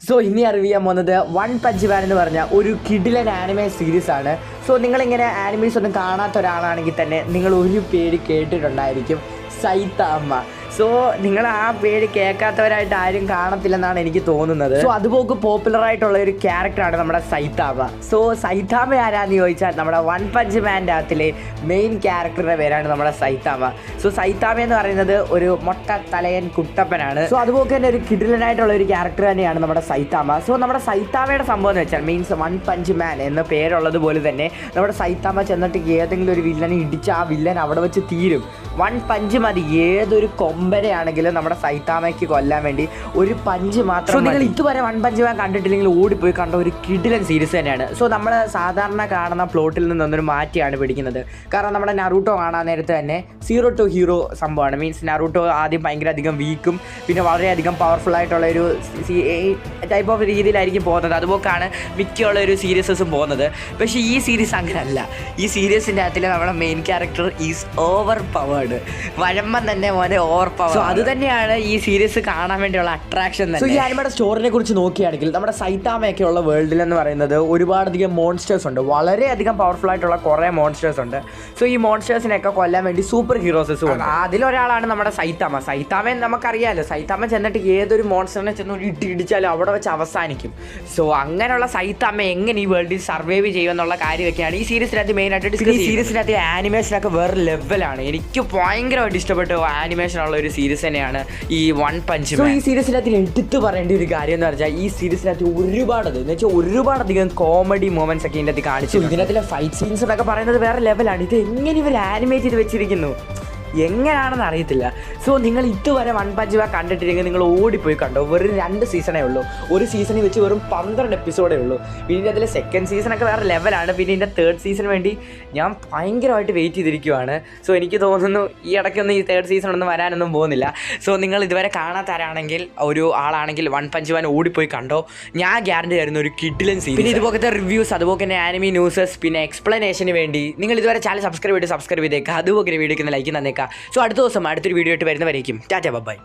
So ഇനി അറിയാൻ പോകുന്നത് വൺ പഞ്ച് മാൻ എന്ന് പറഞ്ഞ ഒരു കിടിലൻ ആനിമേ സീരീസ് ആണ്. സോ നിങ്ങളിങ്ങനെ ആനിമീസ് ഒന്നും കാണാത്ത ഒരാളാണെങ്കിൽ തന്നെ നിങ്ങൾ ഒരു പേര് കേട്ടിട്ടുണ്ടായിരിക്കും, സൈതാമ. സോ നിങ്ങൾ ആ പേര് കേൾക്കാത്തവരായിട്ട് ആരും കാണത്തില്ലെന്നാണ് എനിക്ക് തോന്നുന്നത്. സോ അതുപോലെ പോപ്പുലർ ആയിട്ടുള്ള ഒരു ക്യാരക്ടറാണ് നമ്മുടെ സൈതാമ. സോ സൈതാമ ആരാന്ന് ചോദിച്ചാൽ നമ്മുടെ വൺ പഞ്ച് മാൻ്റെ അകത്തിലെ മെയിൻ ക്യാരക്ടറുടെ പേരാണ് നമ്മുടെ സൈതാമ. സോ സൈതാമ എന്ന് പറയുന്നത് ഒരു മൊട്ട തലയൻ കുട്ടപ്പനാണ്. സോ അതുപോലെ തന്നെ ഒരു കിടിലനായിട്ടുള്ള ഒരു ക്യാരക്ടർ തന്നെയാണ് നമ്മുടെ സൈതാമ. സോ നമ്മുടെ സൈതാമയുടെ സംഭവം എന്ന് വെച്ചാൽ മീൻസ് വൺ പഞ്ച് മാൻ എന്ന പേരുള്ളത് പോലെ തന്നെ നമ്മുടെ സൈതാമ ചെന്നിട്ട് ഏതെങ്കിലും ഒരു വില്ലനെ ഇടിച്ച് ആ വില്ലൻ അവിടെ വെച്ച് തീരും. വൺ പഞ്ച് മതി, ഏതൊരു കൊമ്പനെയാണെങ്കിലും നമ്മുടെ സൈതാമയ്ക്ക് കൊല്ലാൻ വേണ്ടി ഒരു പഞ്ച് മാത്രം. നിങ്ങൾ ഇതുവരെ വൺ പഞ്ച് മാൻ കണ്ടിട്ടില്ലെങ്കിൽ ഓടിപ്പോയി കണ്ട ഒരു കിടിലൻ സീരീസ് തന്നെയാണ്. സോ നമ്മൾ സാധാരണ കാണുന്ന പ്ലോട്ടിൽ നിന്നൊരു മാറ്റിയാണ് പിടിക്കുന്നത്. കാരണം നമ്മുടെ നറൂട്ടോ കാണാൻ നേരത്തെ തന്നെ സീറോ ടു ഹീറോ സംഭവമാണ്. മീൻസ് നറൂട്ടോ ആദ്യം ഭയങ്കര അധികം വീക്കും പിന്നെ വളരെയധികം പവർഫുൾ ആയിട്ടുള്ള ഒരു ടൈപ്പ് ഓഫ് രീതിയിലായിരിക്കും പോകുന്നത്. അതുപോലെയാണ് മിക്കുള്ള ഒരു സീരീസസും പോകുന്നത്. പക്ഷേ ഈ സീരീസ് അങ്ങനെയല്ല. ഈ സീരീസിൻ്റെ അകത്തിൽ നമ്മുടെ main character is overpowered. വഴമ്പം തന്നെ മോനെ ഓവർ പവർ. സോ അത് തന്നെയാണ് ഈ സീരീസ് കാണാൻ വേണ്ടിയുള്ള അട്രാക്ഷൻ തന്നെ. സോ ഈ ആനിമയുടെ സ്റ്റോറിനെ കുറിച്ച് നോക്കുകയാണെങ്കിൽ നമ്മുടെ സൈതാമയൊക്കെ ഉള്ള വേൾഡിൽ എന്ന് പറയുന്നത് ഒരുപാടധികം മോൺസ്റ്റേഴ്സ് ഉണ്ട്, വളരെയധികം പവർഫുൾ ആയിട്ടുള്ള കുറേ മോൺസ്റ്റേഴ്സ് ഉണ്ട്. സോ ഈ മോൺസ്റ്റേഴ്സിനെയൊക്കെ കൊല്ലാൻ വേണ്ടി സൂപ്പർ ഹീറോസസും ഉണ്ട്. അതിലൊരാളാണ് നമ്മുടെ സൈതാമ. സൈതാമയെ നമുക്കറിയാമല്ലോ, സൈതാമ ചെന്നിട്ട് ഏതൊരു മോൺസ്റ്ററിനെ ചെന്ന് ഒരു ഇടിച്ചാലും അവിടെ വെച്ച് അവസാനിക്കും. സോ അങ്ങനെയുള്ള സൈതാമ എങ്ങനെ ഈ വേൾഡിൽ സർവൈവ് ചെയ്യുമെന്നുള്ള കാര്യമൊക്കെയാണ് ഈ സീരീസിനകത്ത് മെയിനായിട്ട് ഡിസ്കസ് ചെയ്യുന്നത്. ഈ സീരീസിനകത്ത് ആനിമേഷനൊക്കെ വേറെ ലെവലാണ്. എനിക്ക് ഭയങ്കരമായിട്ട് ഇഷ്ടപ്പെട്ട ആനിമേഷൻ ഉള്ള ഒരു സീരീസ് തന്നെയാണ് ഈ വൺ പഞ്ച് മാൻ. ഈ സീരീസിനകത്ത് എടുത്ത് പറയേണ്ട ഒരു കാര്യം എന്ന് പറഞ്ഞാൽ ഈ സീരീസിനകത്ത് ഒരുപാടധികം കോമഡി മൊമെന്റ്സ് ഒക്കെ ഇതിനകത്ത് കാണിച്ചു. ഇതിനകത്തിലെ ഫൈറ്റ് സീൻസ് എന്നൊക്കെ പറയുന്നത് വേറെ ലെവലാണ്. ഇത് എങ്ങനെ ഇവർ ആനിമേറ്റ് ചെയ്ത് വെച്ചിരിക്കുന്നു എങ്ങനെയാണെന്ന് അറിയത്തില്ല. സോ നിങ്ങൾ ഇതുവരെ വൺ പഞ്ച് മാൻ കണ്ടിട്ടില്ലെങ്കിൽ നിങ്ങൾ ഓടിപ്പോയി കണ്ടോ. വെറും 2 സീസണേ ഉള്ളൂ. ഒരു സീസണിൽ വെച്ച് വെറും 12 എപ്പിസോഡേ ഉള്ളൂ. പിന്നെ അതിലെ സെക്കൻഡ് സീസണൊക്കെ വേറെ ലെവലാണ്. പിന്നെ ഇതിൻ്റെ തേർഡ് സീസണിന് വേണ്ടി ഞാൻ ഭയങ്കരമായിട്ട് വെയിറ്റ് ചെയ്തിരിക്കുവാണ്. സോ എനിക്ക് തോന്നുന്നു ഈ ഇടയ്ക്കൊന്നും ഈ തേർഡ് സീസൺ ഒന്നും വരാനൊന്നും പോകുന്നില്ല. സോ നിങ്ങൾ ഇതുവരെ കാണാത്തവരാണെങ്കിൽ ഒരു ആളാണെങ്കിൽ വൺ പഞ്ച് മാൻ ഓടിപ്പോയി കണ്ടോ. ഞാൻ ഗ്യാരണ്ടി തരുന്ന ഒരു കിഡിലൻ സീരീസ്. പിന്നെ ഇതുപോലത്തെ റിവ്യൂസ്, അതുപോലെ തന്നെ ആനിമി ന്യൂസസ്, പിന്നെ എക്സ്പ്ലനേഷന് വേണ്ടി നിങ്ങൾ ഇതുവരെ ചാനൽ സബ്സ്ക്രൈബ് ചെയ്തേക്കുക. അതുപോലെ വീഡിയോയ്ക്ക് ലൈക്ക് തന്നേക്കുക. സോ അടുത്ത ദിവസം അടുത്തൊരു വീഡിയോ ആയിട്ട് വരുന്നവരേക്കും ടാറ്റ ബൈ.